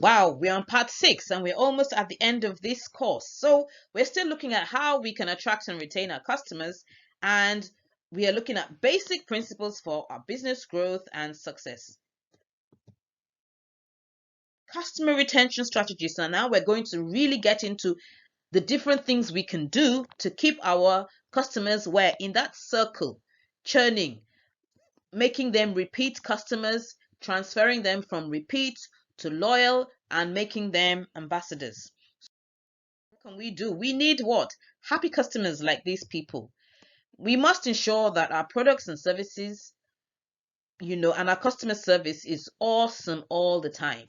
Wow, we're on part 6 and we're almost at the end of this course. So we're still looking at how we can attract and retain our customers, and we are looking at basic principles for our business growth and success. Customer retention strategies. So now we're going to really get into the different things we can do to keep our customers where in that circle, churning, making them repeat customers, transferring them from repeat to loyal, and making them ambassadors. What can we do? We need what? Happy customers like these people. We must ensure that our products and services, and our customer service is awesome all the time.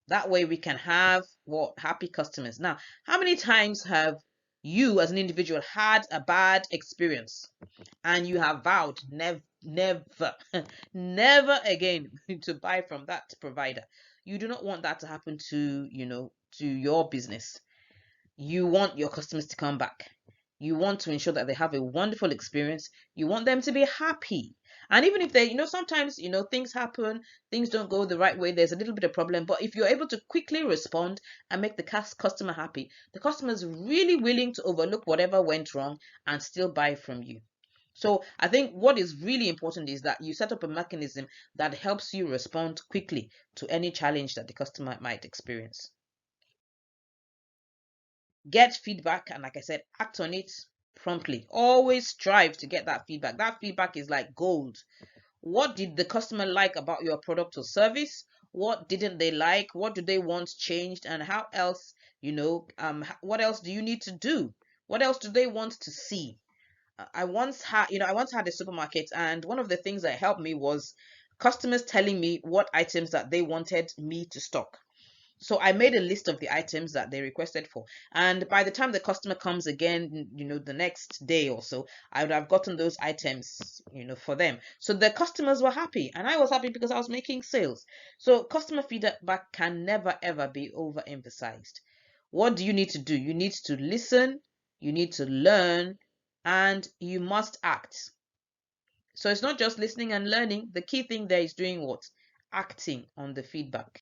That way we can have what? Happy customers. Now, how many times have you as an individual had a bad experience and you have vowed never, never again to buy from that provider? You do not want that to happen to your business. You want your customers to come back. You want to ensure that they have a wonderful experience. You want them to be happy. And even if they, sometimes, things happen, things don't go the right way, there's a little bit of problem. But if you're able to quickly respond and make the customer happy, the customer is really willing to overlook whatever went wrong and still buy from you. So I think what is really important is that you set up a mechanism that helps you respond quickly to any challenge that the customer might experience. Get feedback, and like I said, act on it promptly. Always strive to get that feedback. That feedback is like gold. What did the customer like about your product or service? What didn't they like? What do they want changed? And how else, what else do you need to do? What else do they want to see? I once had a supermarket, and one of the things that helped me was customers telling me what items that they wanted me to stock. So I made a list of the items that they requested for. And by the time the customer comes again, the next day or so, I would have gotten those items, for them. So the customers were happy and I was happy because I was making sales. So customer feedback can never ever be overemphasized. What do you need to do? You need to listen, you need to learn, and you must act. So it's not just listening and learning. The key thing there is doing what? Acting on the feedback.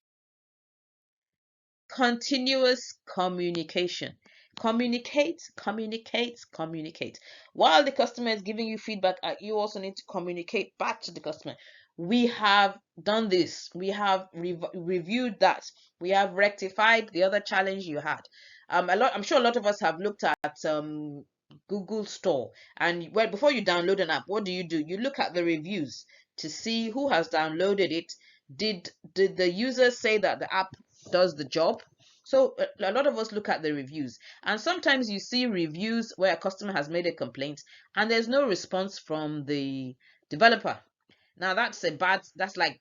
Continuous communication. Communicate, communicate, communicate. While the customer is giving you feedback, you also need to communicate back to the customer. We have done this. We have reviewed that. We have rectified the other challenge you had. I'm sure a lot of us have looked at Google Store, and well, before you download an app, what do? You look at the reviews to see who has downloaded it. Did the user say that the app does the job? So a lot of us look at the reviews, and sometimes you see reviews where a customer has made a complaint and there's no response from the developer. Now that's like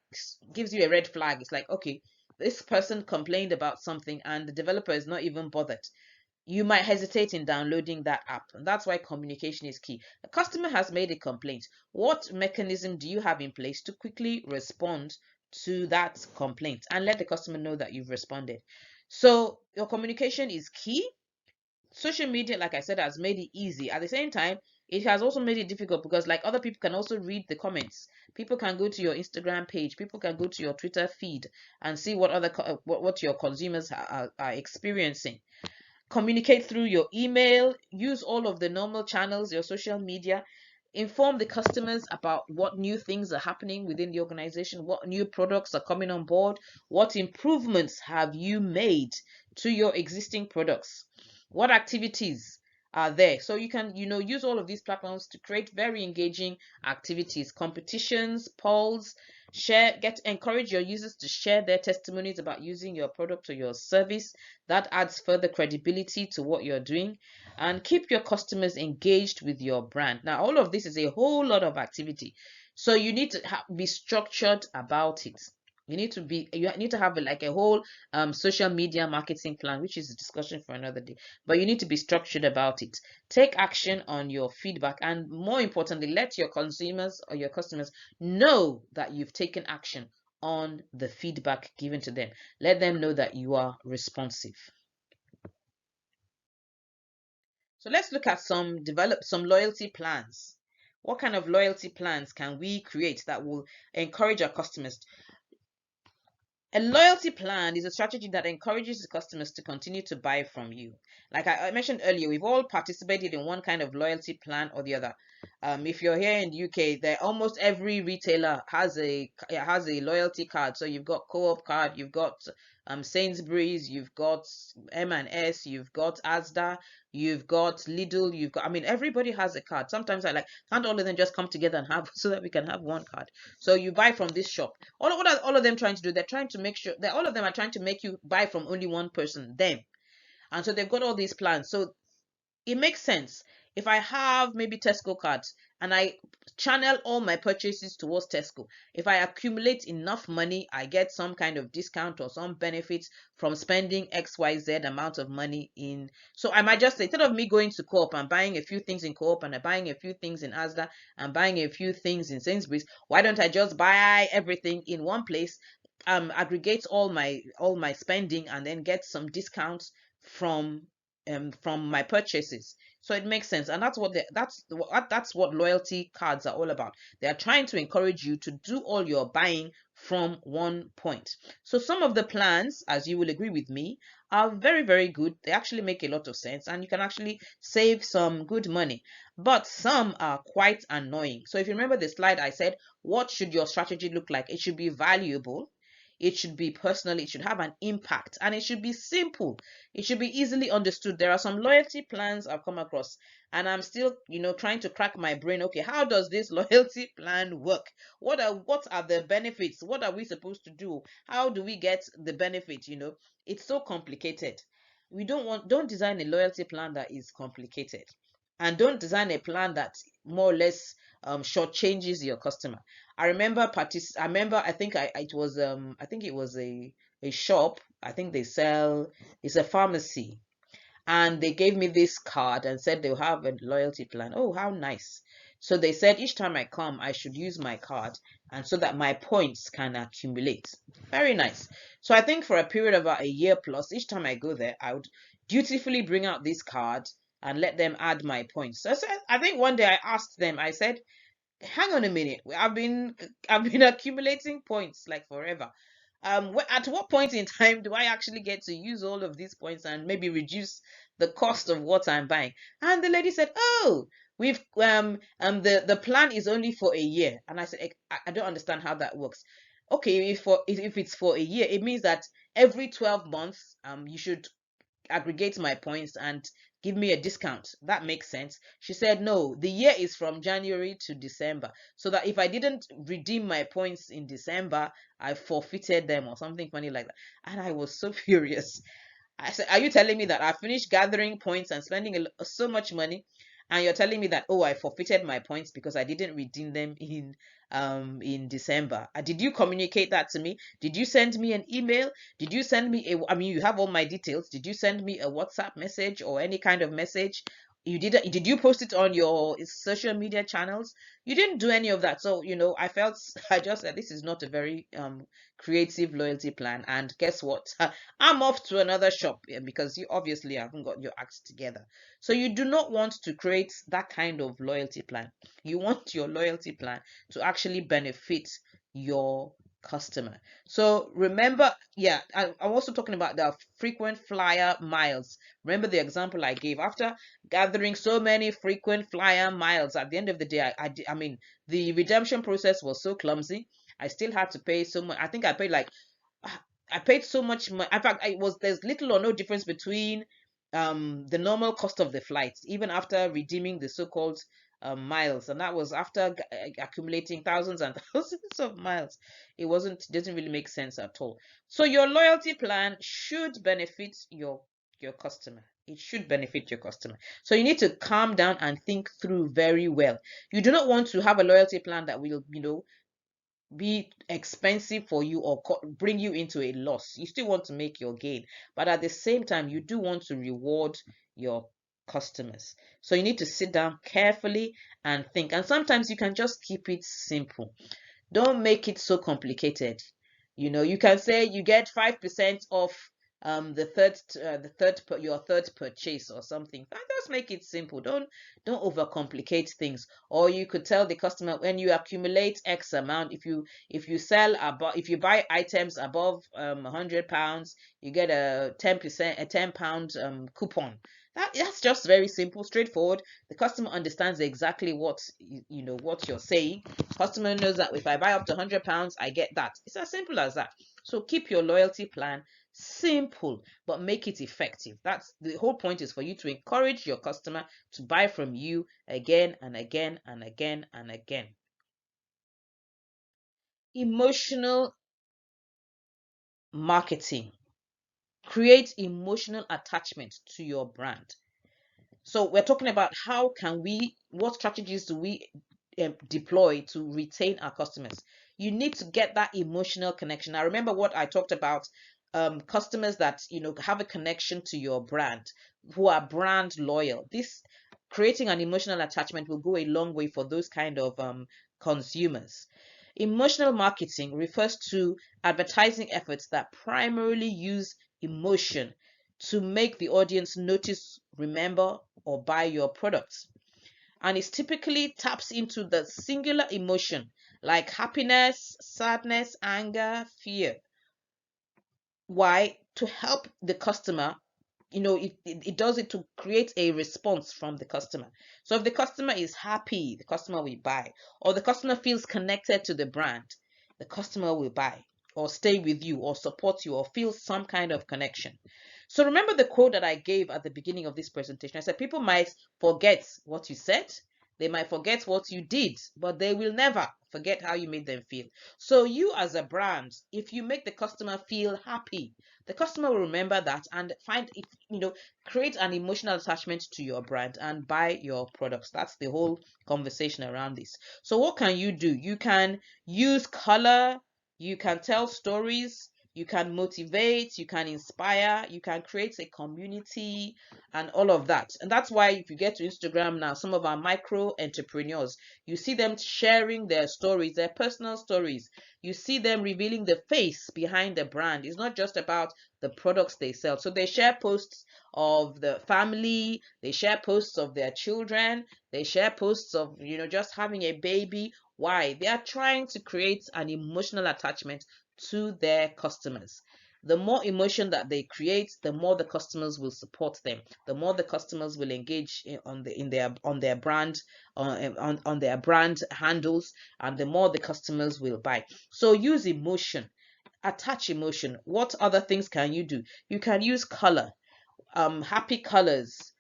gives you a red flag. It's like, okay, this person complained about something and the developer is not even bothered. You might hesitate in downloading that app. And that's why communication is key. A customer has made a complaint. What mechanism do you have in place to quickly respond to that complaint and let the customer know that you've responded? So your communication is key. Social media, like I said, has made it easy. At the same time, it has also made it difficult because like other people can also read the comments. People can go to your Instagram page, people can go to your Twitter feed and see what what your consumers are experiencing. Communicate through your email, use all of the normal channels, your social media, inform the customers about what new things are happening within the organization, what new products are coming on board, what improvements have you made to your existing products, what activities are there. So you can use all of these platforms to create very engaging activities, competitions, polls, encourage your users to share their testimonies about using your product or your service. That adds further credibility to what you're doing, and keep your customers engaged with your brand. Now all of this is a whole lot of activity, so you need to be structured about it. You need to have like a whole social media marketing plan, which is a discussion for another day, but you need to be structured about it. Take action on your feedback, and more importantly, let your consumers or your customers know that you've taken action on the feedback given to them. Let them know that you are responsive. So let's look at develop some loyalty plans. What kind of loyalty plans can we create that will encourage our customers? A loyalty plan is a strategy that encourages the customers to continue to buy from you. Like I mentioned earlier, we've all participated in one kind of loyalty plan or the other. If you're here in the UK, there almost every retailer has a loyalty card. So you've got Co-op card, you've got Sainsbury's, you've got M&S, you've got Asda, you've got Lidl, you've got. I mean, everybody has a card. Sometimes I like, can't all of them just come together and have so that we can have one card? So you buy from this shop. What are all of them trying to do? They're trying to make sure that all of them are trying to make you buy from only one person, them. And so they've got all these plans. So it makes sense. If I have maybe Tesco cards and I channel all my purchases towards Tesco, if I accumulate enough money, I get some kind of discount or some benefits from spending XYZ amount of money in. So I might just say, instead of me going to Co-op and buying a few things in Co-op and buying a few things in Asda and buying a few things in Sainsbury's, why don't I just buy everything in one place, aggregate all my spending, and then get some discounts from my purchases. So it makes sense, and that's what loyalty cards are all about. They are trying to encourage you to do all your buying from one point. So some of the plans, as you will agree with me, are very, very good. They actually make a lot of sense, and you can actually save some good money. But some are quite annoying. So if you remember the slide, I said, what should your strategy look like? It should be valuable, it should be personal, it should have an impact, and it should be simple. It should be easily understood. There are some loyalty plans I've come across, and I'm still, trying to crack my brain. Okay, how does this loyalty plan work? What are the benefits? What are we supposed to do? How do we get the benefit? It's so complicated. Don't design a loyalty plan that is complicated, and don't design a plan that more or less shortchanges your customer. I think it was a shop. I think it's a pharmacy, and they gave me this card and said they'll have a loyalty plan. Oh, how nice. So they said each time I come, I should use my card, and so that my points can accumulate. Very nice. So I think for a period of about a year plus, each time I go there, I would dutifully bring out this card and let them add my points. So I think one day I asked them, I said, hang on a minute, I've been accumulating points like forever. At what point in time do I actually get to use all of these points and maybe reduce the cost of what I'm buying? And the lady said, oh, we've the plan is only for a year. And I said, I don't understand how that works. Okay, if it's for a year, it means that every 12 months you should aggregate my points and give me a discount. That makes sense. She said, no, the year is from January to December. So that if I didn't redeem my points in December, I forfeited them or something funny like that. And I was so furious. I said, are you telling me that I finished gathering points and spending so much money, and you're telling me that, oh, I forfeited my points because I didn't redeem them in December? Did you communicate that to me? Did you send me an email? Did you send me I mean, you have all my details. Did you send me a WhatsApp message or any kind of message? Did you post it on your social media channels? You didn't do any of that. So, I felt I just said this is not a very creative loyalty plan. And guess what? I'm off to another shop because you obviously haven't got your acts together. So you do not want to create that kind of loyalty plan. You want your loyalty plan to actually benefit your customer. So remember, yeah, I'm also talking about the frequent flyer miles. Remember the example I gave. After gathering so many frequent flyer miles, at the end of the day, I mean, the redemption process was so clumsy. I still had to pay so much. I think I paid so much money. In fact, there's little or no difference between the normal cost of the flight, even after redeeming the so-called miles, and that was after accumulating thousands and thousands of miles. Doesn't really make sense at all. So your loyalty plan should benefit your customer. It should benefit your customer. So you need to calm down and think through very well. You do not want to have a loyalty plan that will, be expensive for you or bring you into a loss. You still want to make your gain, but at the same time, you do want to reward your customers. So you need to sit down carefully and think. And sometimes you can just keep it simple. Don't make it so complicated. You can say you get 5% off your third purchase or something. Just make it simple. Don't overcomplicate things. Or you could tell the customer, when you accumulate X amount, if you buy items above £100, you get a 10%, a £10 coupon. That's just very simple, straightforward. The customer understands exactly what what you're saying. Customer knows that if I buy up to £100, I get that. It's as simple as that. So keep your loyalty plan simple, but make it effective. That's the whole point, is for you to encourage your customer to buy from you again and again and again and again. Emotional marketing. Create emotional attachment to your brand. So we're talking about what strategies do we deploy to retain our customers. You need to get that emotional connection. Now, remember what I talked about, customers that have a connection to your brand, who are brand loyal. This creating an emotional attachment will go a long way for those kind of consumers. Emotional marketing refers to advertising efforts that primarily use emotion to make the audience notice, remember, or buy your products. And it typically taps into the singular emotion like happiness, sadness, anger, fear. Why? To help the customer. It does it to create a response from the customer. So if the customer is happy, the customer will buy. Or the customer feels connected to the brand, the customer will buy, or stay with you, or support you, or feel some kind of connection. So remember the quote that I gave at the beginning of this presentation. I said people might forget what you said, they might forget what you did, but they will never forget how you made them feel. So you, as a brand, if you make the customer feel happy, the customer will remember that and find it, create an emotional attachment to your brand and buy your products. That's the whole conversation around this. So what can you do? You can use color, you can tell stories, you can motivate, you can inspire, you can create a community, and all of that. And that's why if you get to Instagram now, some of our micro entrepreneurs, you see them sharing their stories, their personal stories. You see them revealing the face behind the brand. It's not just about the products they sell. So they share posts of the family, they share posts of their children, they share posts of just having a baby. Why? They are trying to create an emotional attachment to their customers. The more emotion that they create, the more the customers will support them. The more the customers will engage on their brand, on their brand handles, and the more the customers will buy. So use emotion, attach emotion. What other things can you do? You can use color, happy colors,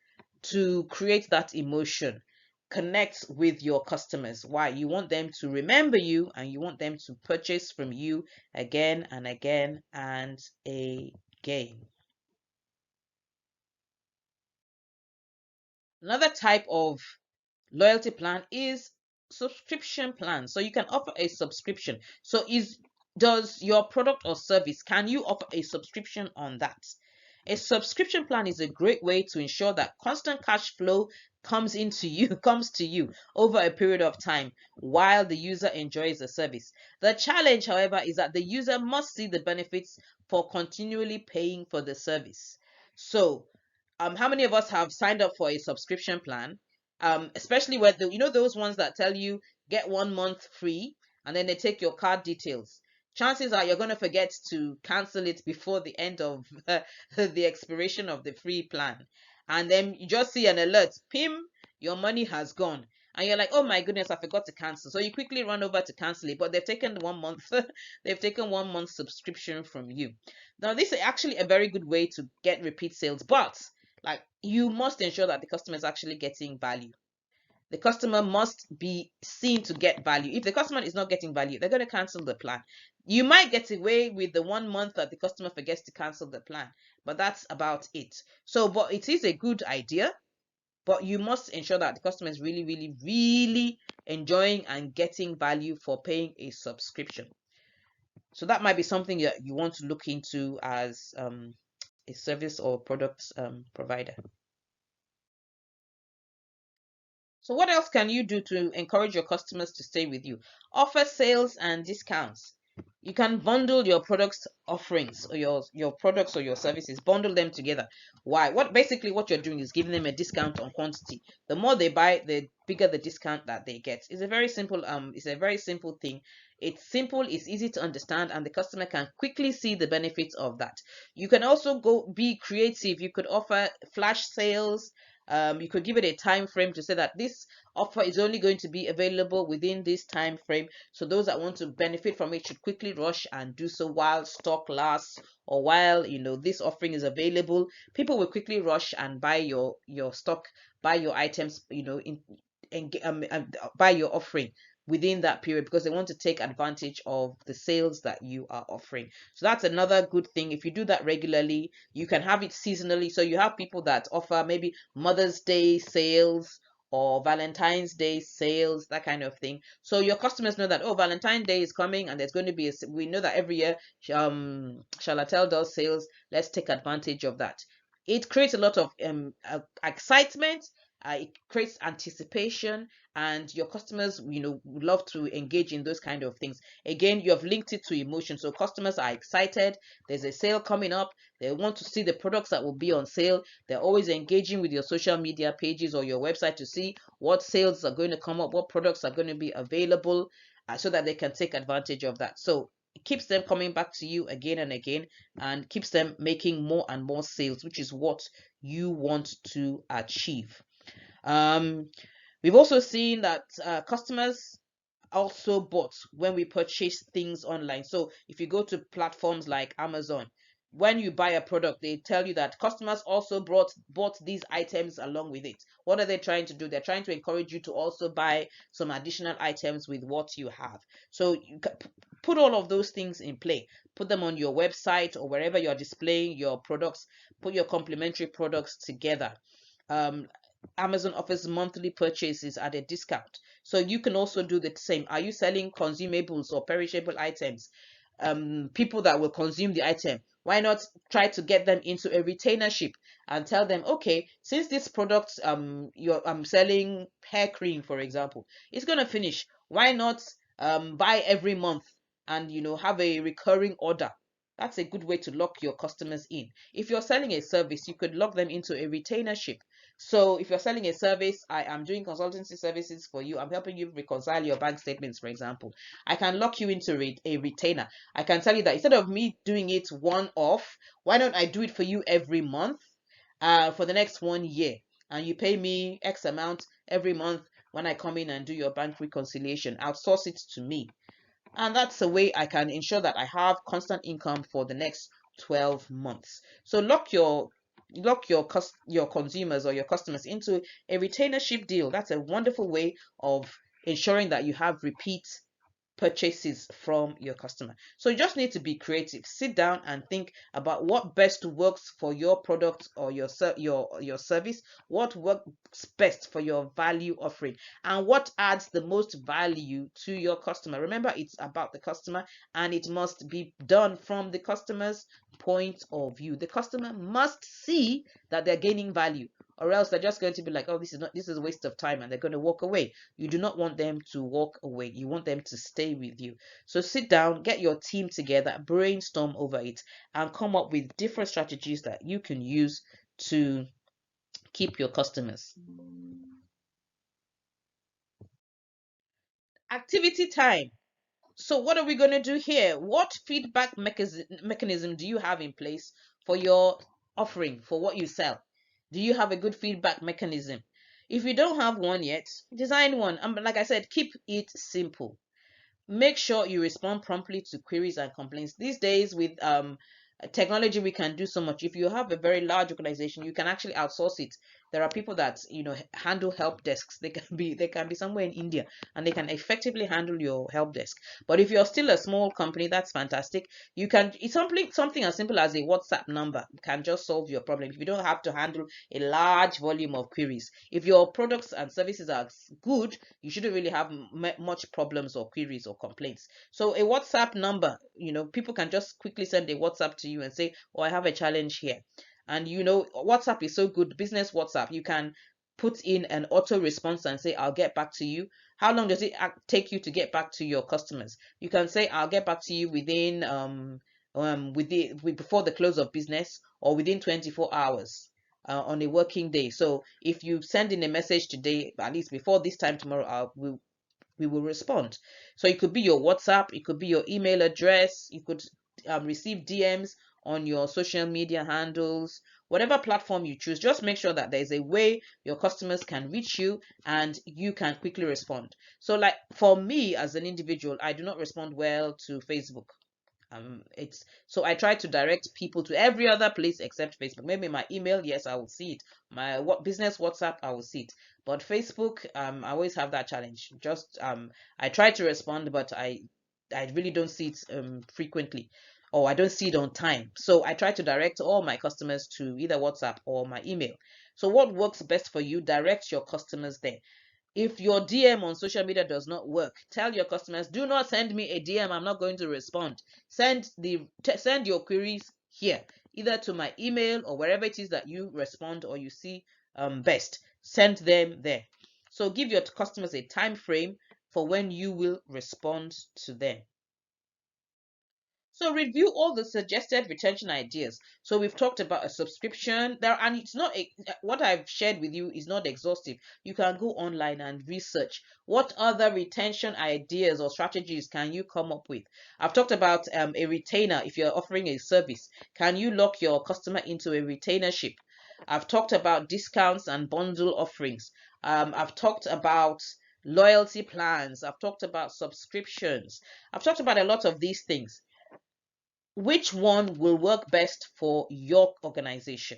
to create that emotion. Connect with your customers. Why? You want them to remember you, and you want them to purchase from you again and again and again. Another type of loyalty plan is subscription plan. So you can offer a subscription. So does your product or service, can you offer a subscription on that? A subscription plan is a great way to ensure that constant cash flow comes to you over a period of time while the user enjoys the service. The challenge, however, is that the user must see the benefits for continually paying for the service. So how many of us have signed up for a subscription plan, especially where those ones that tell you get 1 month free, and then they take your card details? Chances are you're going to forget to cancel it before the end of the expiration of the free plan, and then you just see an alert, pim, your money has gone, and you're like, oh my goodness, I forgot to cancel. So you quickly run over to cancel it, but they've taken 1 month they've taken 1 month subscription from you. Now this is actually a very good way to get repeat sales, but like, you must ensure that the customer is actually getting value. The customer must be seen to get value. If the customer is not getting value, they're going to cancel the plan. You might get away with the 1 month that the customer forgets to cancel the plan, but that's about it. So, but it is a good idea, but you must ensure that the customer is really, really, really enjoying and getting value for paying a subscription. So that might be something that you want to look into as a service or product provider. So what else can you do to encourage your customers to stay with you? Offer sales and discounts. You can bundle your products offerings, or your products or your services, bundle them together. Why? What you're doing is giving them a discount on quantity. The more they buy, the bigger the discount that they get. It's a very simple thing. It's simple, it's easy to understand, and the customer can quickly see the benefits of that. You can also go be creative. You could offer flash sales. You could give it a time frame to say that this offer is only going to be available within this time frame, so those that want to benefit from it should quickly rush and do so while stock lasts, or while this offering is available. People will quickly rush and buy your stock, buy your items, buy your offering within that period, because they want to take advantage of the sales that you are offering. So that's another good thing. If you do that regularly, you can have it seasonally. So you have people that offer maybe Mother's Day sales or Valentine's Day sales, that kind of thing. So your customers know that, oh, Valentine's Day is coming, and there's going to be we know that every year Charlatel does sales. Let's take advantage of that. It creates a lot of excitement. It creates anticipation, and your customers would love to engage in those kind of things. Again, you have linked it to emotion, so customers are excited. There's a sale coming up. They want to see the products that will be on sale. They're always engaging with your social media pages or your website to see what sales are going to come up, what products are going to be available, so that they can take advantage of that. So it keeps them coming back to you again and again, and keeps them making more and more sales, which is what you want to achieve. We've also seen that customers also bought when we purchase things online. So if you go to platforms like Amazon, when you buy a product, they tell you that customers also bought these items along with it. What are they trying to do? They're trying to encourage you to also buy some additional items with what you have. So you put all of those things in play. Put them on your website or wherever you're displaying your products. Put your complementary products together. Um, Amazon offers monthly purchases at a discount. So you can also do the same. Are you selling consumables or perishable items? People that will consume the item, why not try to get them into a retainership and tell them, okay, since this product, I'm selling hair cream, for example, it's going to finish. Why not buy every month and have a recurring order? That's a good way to lock your customers in. If you're selling a service, you could lock them into a retainership. So if you're selling a service, I am doing consultancy services for you. I'm helping you reconcile your bank statements, for example. I can lock you into a retainer. I can tell you that instead of me doing it one off, why don't I do it for you every month for the next 1 year? And you pay me X amount every month when I come in and do your bank reconciliation. Outsource it to me. And that's a way I can ensure that I have constant income for the next 12 months. So lock your consumers or your customers into a retainership deal. That's a wonderful way of ensuring that you have repeat purchases from your customer. So you just need to be creative. Sit down and think about what best works for your product or your service, what works best for your value offering, and what adds the most value to your customer. Remember, it's about the customer, and it must be done from the customer's point of view. The customer must see that they're gaining value, or else they're just going to be like, oh, this is a waste of time, and they're going to walk away. You do not want them to walk away. You want them to stay with you. So sit down, get your team together, brainstorm over it, and come up with different strategies that you can use to keep your customers. Activity time. So what are we going to do here? What feedback mechanism do you have in place for your offering, for what you sell? Do you have a good feedback mechanism? If you don't have one yet, design one. Like I said, keep it simple. Make sure you respond promptly to queries and complaints. These days with technology, we can do so much. If you have a very large organization, you can actually outsource it. There are people that handle help desks. They can be somewhere in India, and they can effectively handle your help desk. But if you're still a small company, that's fantastic. It's something as simple as a WhatsApp number can just solve your problem. If you don't have to handle a large volume of queries, if your products and services are good, you shouldn't really have much problems or queries or complaints. So a WhatsApp number, people can just quickly send a WhatsApp to you and say, oh, I have a challenge here. And WhatsApp is so good. Business WhatsApp, you can put in an auto response and say, I'll get back to you. How long does it take you to get back to your customers? You can say, I'll get back to you within before the close of business, or within 24 hours on a working day. So if you send in a message today, at least before this time tomorrow, we will respond. So it could be your WhatsApp, it could be your email address, you could receive DMs on your social media handles, whatever platform you choose. Just make sure that there's a way your customers can reach you and you can quickly respond. So like for me as an individual, I do not respond well to Facebook. It's so I try to direct people to every other place except Facebook. Maybe my email, yes, I will see it. My business WhatsApp, I will see it. But Facebook, I always have that challenge. Just I try to respond, but I really don't see it frequently, or I don't see it on time. So I try to direct all my customers to either WhatsApp or my email. So what works best for you? Direct your customers there. If your DM on social media does not work, tell your customers, do not send me a DM. I'm not going to respond. Send your queries here, either to my email or wherever it is that you respond or you see best. Send them there. So give your customers a time frame for when you will respond to them. So review all the suggested retention ideas. So we've talked about a subscription there, and it's not what I've shared with you is not exhaustive. You can go online and research what other retention ideas or strategies can you come up with. I've talked about a retainer. If you're offering a service, can you lock your customer into a retainership? I've talked about discounts and bundle offerings. I've talked about loyalty plans. I've talked about subscriptions. I've talked about a lot of these things. Which one will work best for your organization?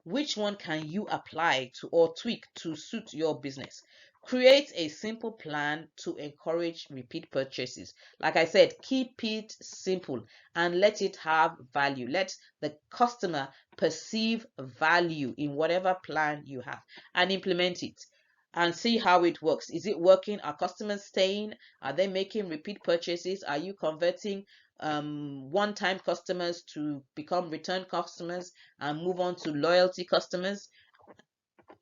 Which one can you apply to or tweak to suit your business? Create a simple plan to encourage repeat purchases. Like I said, keep it simple and let it have value. Let the customer perceive value in whatever plan you have and implement it and see how it works. Is it working? Are customers staying? Are they making repeat purchases? Are you converting one-time customers to become return customers and move on to loyalty customers?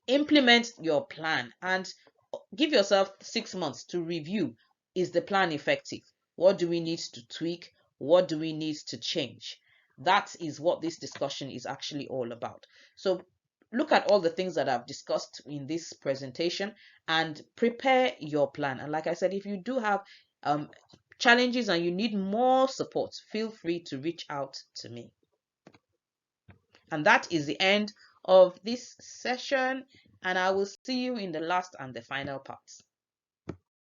Implement your plan and give yourself 6 months to review. Is the plan effective? What do we need to tweak? What do we need to change? That is what this discussion is actually all about. So look at all the things that I've discussed in this presentation and prepare your plan. And like I said, if you do have challenges and you need more support, feel free to reach out to me. And that is the end of this session, and I will see you in the last and the final part.